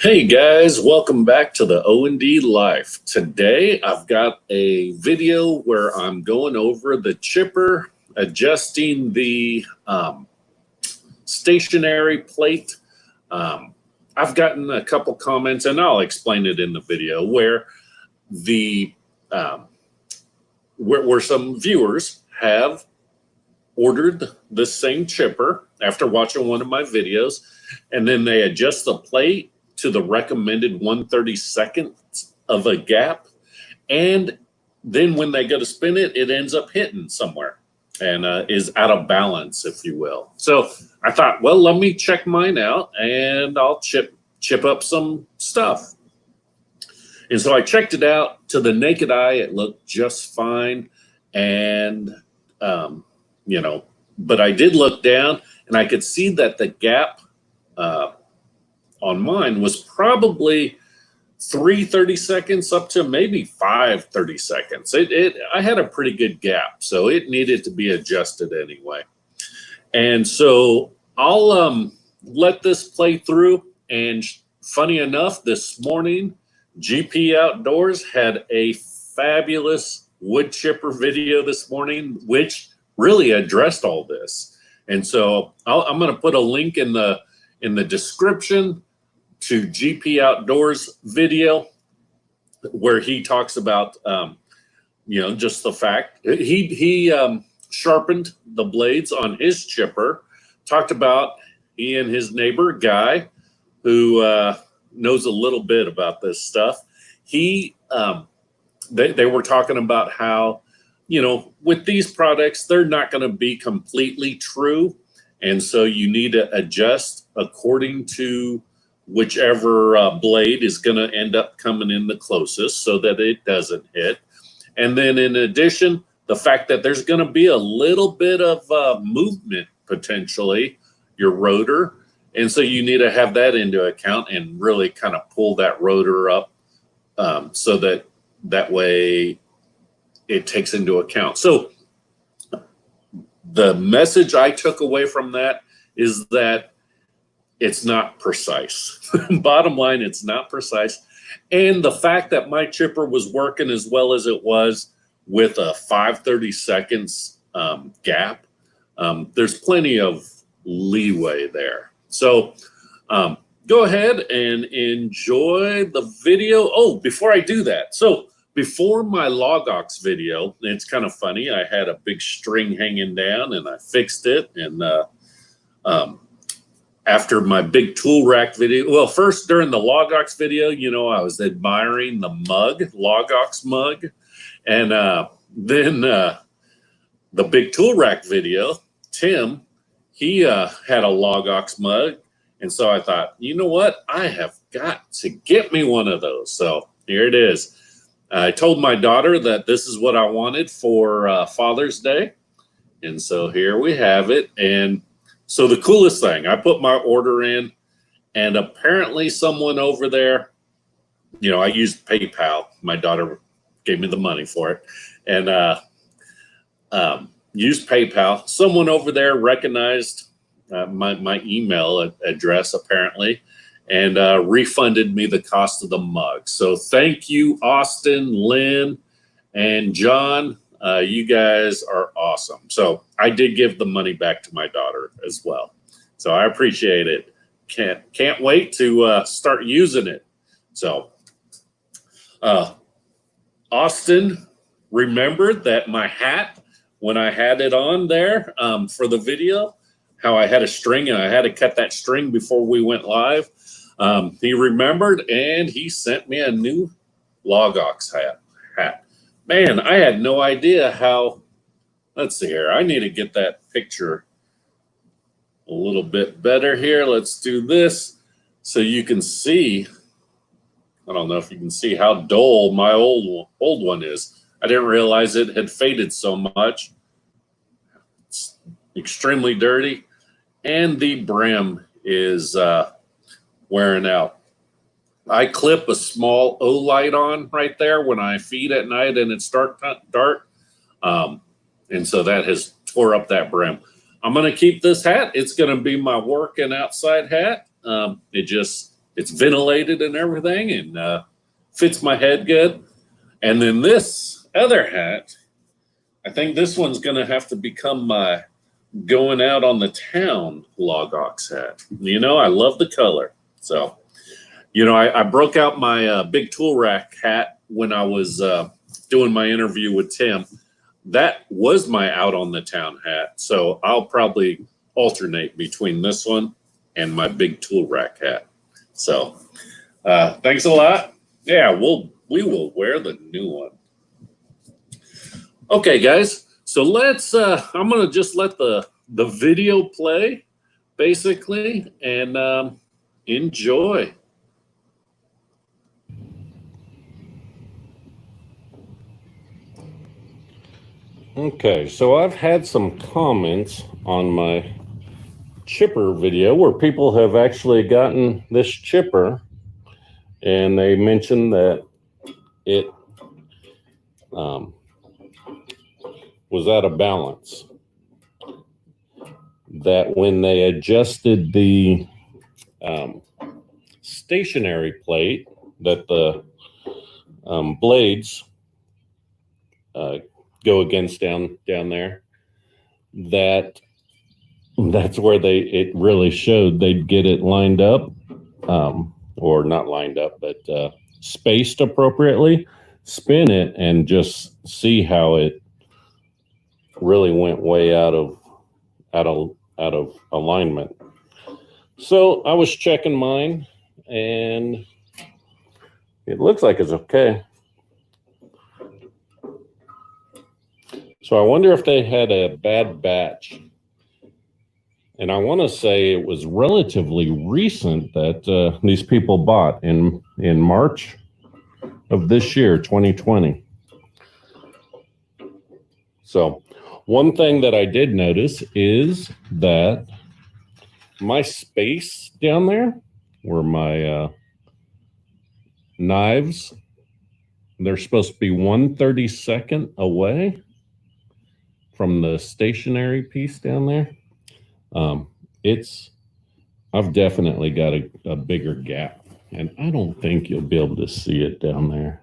Hey guys, welcome back to the O&D Life. Today I've got a video where I'm going over the chipper, adjusting the stationary plate. I've gotten a couple comments, and I'll explain it in the video, where the where some viewers have ordered the same chipper after watching one of my videos, and then they adjust the plate to the recommended 1/32 of a gap, and then when they go to spin it, it ends up hitting somewhere and is out of balance, if you will. So I thought, well, let me check mine out, and I'll chip up some stuff. And so I checked it out. To the naked eye, it looked just fine, and but I did look down, and I could see that the gap on mine was probably 3/32 up to maybe 5/32. I had a pretty good gap, so it needed to be adjusted anyway. And so I'll let this play through. And funny enough, this morning, GP Outdoors had a fabulous wood chipper video this morning, which really addressed all this. And so I'm going to put a link in the description to GP Outdoors video where he talks about just the fact he sharpened the blades on his chipper. Talked about he and his neighbor Guy, who knows a little bit about this stuff. They were talking about how, with these products, they're not going to be completely true, and so you need to adjust according to whichever blade is going to end up coming in the closest so that it doesn't hit. And then in addition, the fact that there's going to be a little bit of movement, potentially, your rotor. And so you need to have that into account and really kind of pull that rotor up so that way it takes into account. So the message I took away from that is that it's not precise. Bottom line, it's not precise. And the fact that my chipper was working as well as it was with a 5/32 gap, there's plenty of leeway there. So go ahead and enjoy the video. Oh, before I do that, so before my log ox video, it's kind of funny. I had a big string hanging down, and I fixed it. And after my Bigtoolrack video, well, first during the log ox video, I was admiring the mug, log ox mug, and then the Bigtoolrack video, Tim, he had a log ox mug, and so I thought, you know what, I have got to get me one of those. So here it is. I told my daughter that this is what I wanted for Father's Day, and so here we have it. And so the coolest thing, I put my order in, and apparently someone over there, I used PayPal. My daughter gave me the money for it, and used PayPal. Someone over there recognized my email address, apparently, and refunded me the cost of the mug. So thank you, Austin, Lynn, and John. You guys are awesome. So I did give the money back to my daughter as well. So I appreciate it. Can't wait to start using it. So Austin remembered that my hat, when I had it on there for the video, how I had a string and I had to cut that string before we went live. He remembered, and he sent me a new log ox hat. Man, I had no idea how. Let's see here. I need to get that picture a little bit better here. Let's do this so you can see. I don't know if you can see how dull my old one is. I didn't realize it had faded so much. It's extremely dirty, and the brim is wearing out. I clip a small O-light on right there when I feed at night and it's dark, and so that has tore up that brim. I'm going to keep this hat. It's going to be my work and outside hat. It it's ventilated and everything, and fits my head good. And then this other hat, I think this one's going to have to become my going out on the town log ox hat. You know, I love the color. So, you know, I broke out my Bigtoolrack hat when I was doing my interview with Tim. That was my out on the town hat. So I'll probably alternate between this one and my Bigtoolrack hat. So thanks a lot. Yeah, we will wear the new one. Okay, guys. So let's I'm gonna just let the video play basically and enjoy. Okay, so I've had some comments on my chipper video where people have actually gotten this chipper and they mentioned that it was out of balance. That when they adjusted the stationary plate, that the blades go against down there, that's where it really showed. They'd get it lined up, or not lined up, but spaced appropriately, spin it, and just see how it really went way out of alignment. So I was checking mine, and it looks like it's okay. So I wonder if they had a bad batch. And I want to say it was relatively recent that these people bought in March of this year, 2020. So one thing that I did notice is that my space down there where my knives, they're supposed to be 1/32 away from the stationary piece down there. I've definitely got a bigger gap, and I don't think you'll be able to see it down there.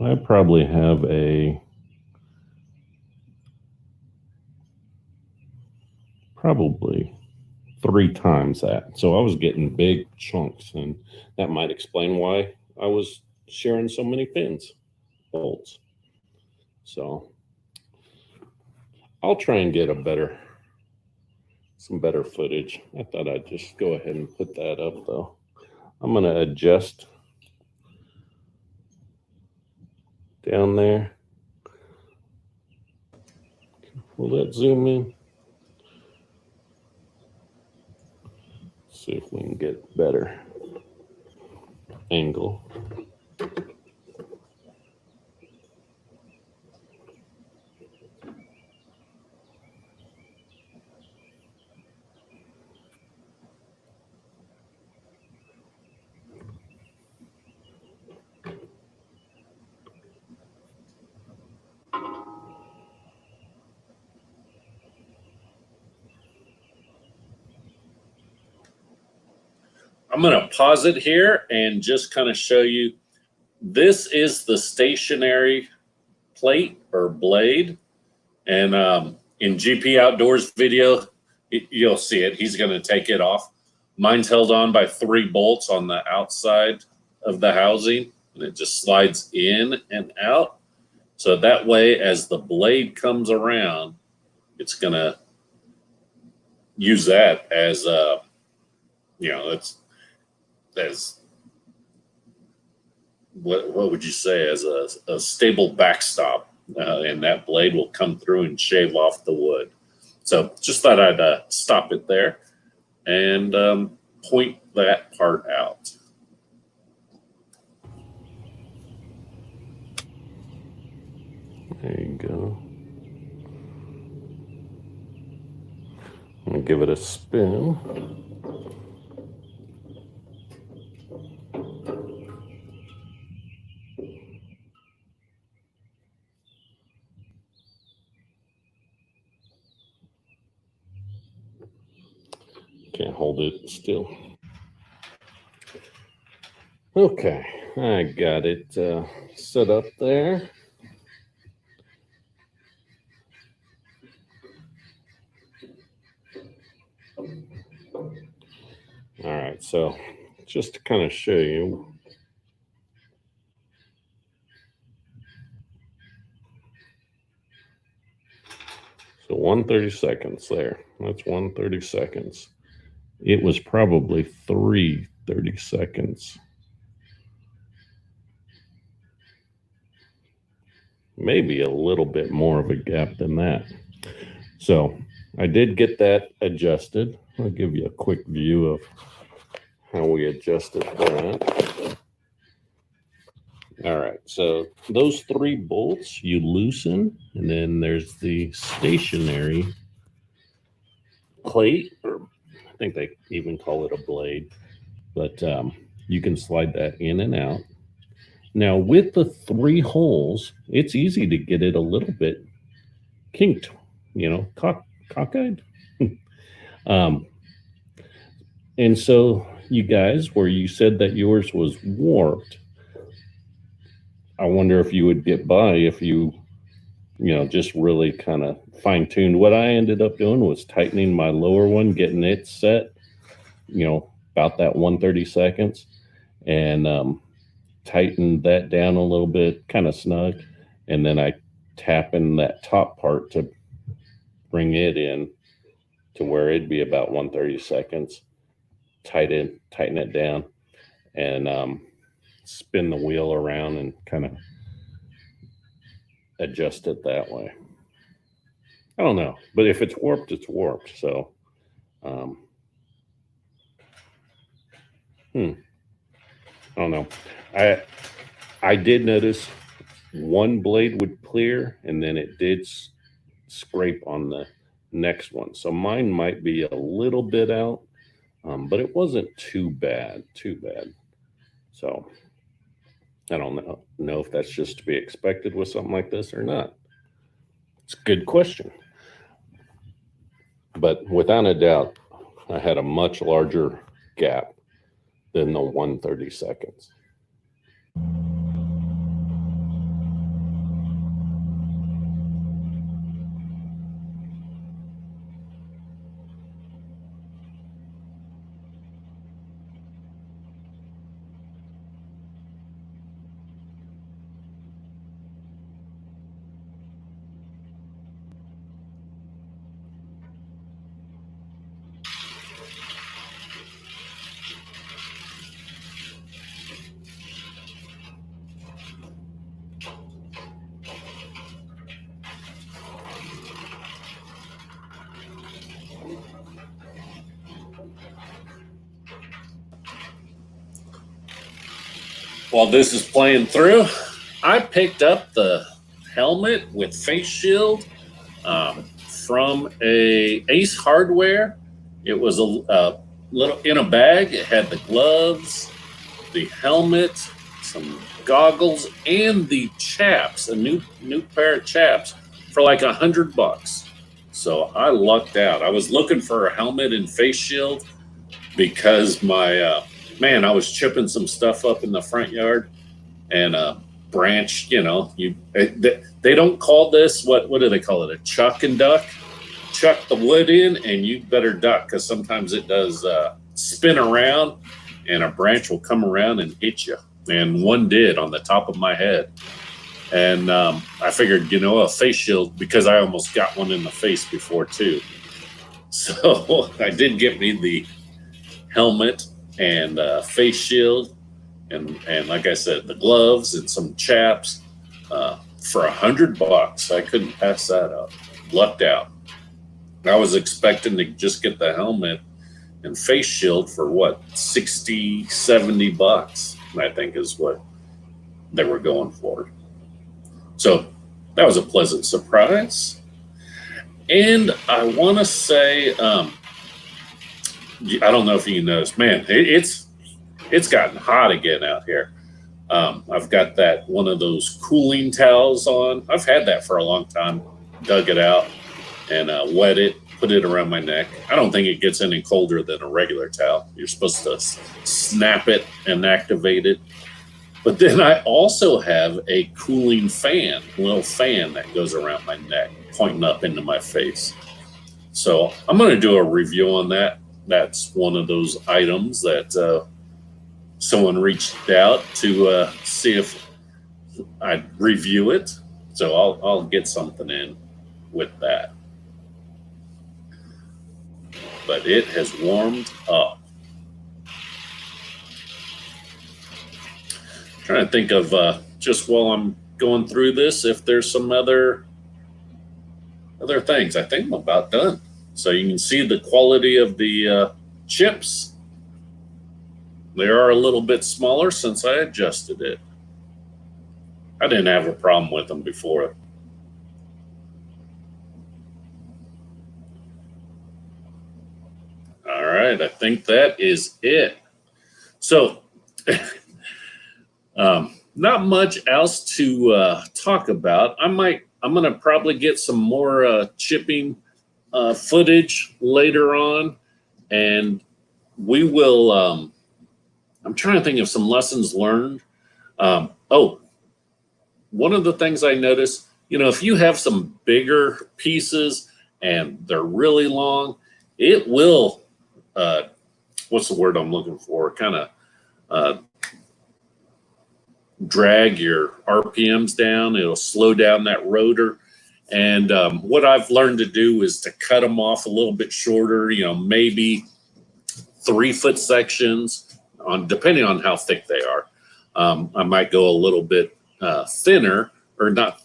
I probably have probably 3 times that. So I was getting big chunks, and that might explain why I was sharing so many pins, bolts. So I'll try and get some better footage. I thought I'd just go ahead and put that up though. I'm going to adjust down there. Will that zoom in? See if we can get better angle. I'm going to pause it here and just kind of show you. This is the stationary plate or blade. And in GP Outdoors video, you'll see it. He's going to take it off. Mine's held on by 3 bolts on the outside of the housing, and it just slides in and out. So that way, as the blade comes around, it's going to use that as as what would you say, as a stable backstop, and that blade will come through and shave off the wood. So just thought I'd stop it there and point that part out. There you go. I'm gonna give it a spin. hold it still. Okay, I got it set up there. All right, so just to kind of show you, so 130 seconds there. That's 130 seconds. It was probably 330 seconds. Maybe a little bit more of a gap than that. So I did get that adjusted. I'll give you a quick view of how we adjusted that. All right, so those 3 bolts you loosen, and then there's the stationary plate, or I think they even call it a blade, but you can slide that in and out. Now with the 3 holes, it's easy to get it a little bit kinked, you know, cockeyed. And so you guys, where you said that yours was warped, I wonder if you would get by if you just really kind of fine-tuned. What I ended up doing was tightening my lower one, getting it set, about that 130 seconds, and tightened that down a little bit, kind of snug, and then I tap in that top part to bring it in to where it'd be about 130 seconds, tighten it down, and spin the wheel around and kind of adjust it that way. I don't know, but if it's warped, it's warped. So, I don't know. I did notice one blade would clear, and then it did scrape on the next one. So mine might be a little bit out, but it wasn't too bad. So I don't know if that's just to be expected with something like this or not. It's a good question. But without a doubt, I had a much larger gap than the 130 seconds. While this is playing through, I picked up the helmet with face shield from a Ace Hardware. It was a little in a bag. It had the gloves, the helmet, some goggles, and the chaps, a new pair of chaps for like $100. So I lucked out. I was looking for a helmet and face shield because my I was chipping some stuff up in the front yard, and a branch, they don't call this, what do they call it? A chuck and duck? Chuck the wood in, and you better duck, because sometimes it does spin around, and a branch will come around and hit you. And one did on the top of my head. And I figured, a face shield, because I almost got one in the face before too. So I did get me the helmet and face shield, and like I said, the gloves and some chaps for $100. I couldn't pass that up. Lucked out. I was expecting to just get the helmet and face shield for what, $60, $70, I think is what they were going for. So that was a pleasant surprise. And I want to say, I don't know if you noticed, man, it's gotten hot again out here. I've got that one of those cooling towels on. I've had that for a long time. Dug it out and wet it, put it around my neck. I don't think it gets any colder than a regular towel. You're supposed to snap it and activate it. But then I also have a cooling fan, a little fan that goes around my neck, pointing up into my face. So I'm going to do a review on that. That's one of those items that someone reached out to see if I'd review it. So I'll get something in with that. But it has warmed up. Trying to think of just while I'm going through this, if there's some other things. I think I'm about done. So you can see the quality of the chips. They are a little bit smaller since I adjusted it. I didn't have a problem with them before. All right, I think that is it. So, not much else to talk about. I'm going to probably get some more chipping footage later on, and we will. I'm trying to think of some lessons learned. Oh, one of the things I noticed, if you have some bigger pieces and they're really long, it will. What's the word I'm looking for? Kind of drag your RPMs down. It'll slow down that rotor. And what I've learned to do is to cut them off a little bit shorter, maybe 3-foot sections, depending on how thick they are. I might go a little bit thinner, or not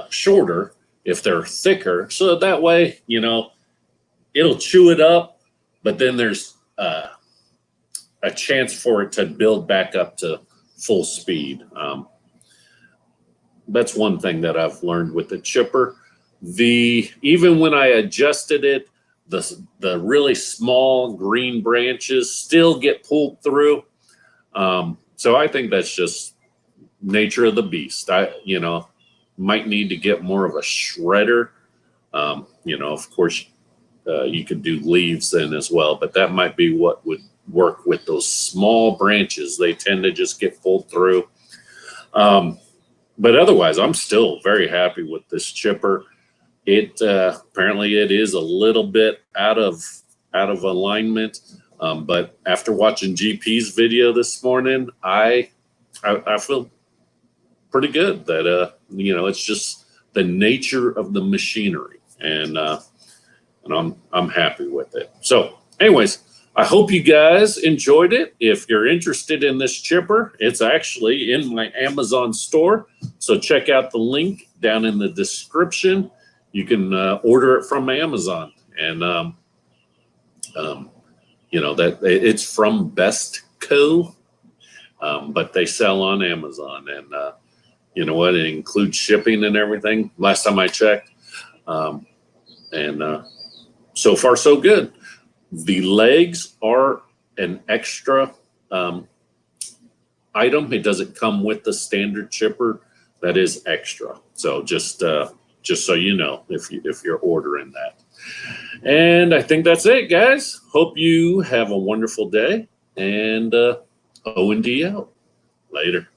shorter if they're thicker. So that way, it'll chew it up, but then there's a chance for it to build back up to full speed. That's one thing that I've learned with the chipper. Even when I adjusted it, the really small green branches still get pulled through. So I think that's just nature of the beast. I might need to get more of a shredder. Of course, you could do leaves then as well, but that might be what would work with those small branches. They tend to just get pulled through. But otherwise, I'm still very happy with this chipper. It apparently it is a little bit out of alignment, but after watching GP's video this morning, I feel pretty good that it's just the nature of the machinery, and I'm happy with it. So, anyways, I hope you guys enjoyed it. If you're interested in this chipper, it's actually in my Amazon store. So check out the link down in the description. You can order it from Amazon, and that it's from Betstco, but they sell on Amazon, and you know what? It includes shipping and everything. Last time I checked, and so far so good. The legs are an extra item. It doesn't come with the standard chipper. That is extra. So just so you know, if you're ordering that. And I think that's it, guys. Hope you have a wonderful day. And O&D out. Later.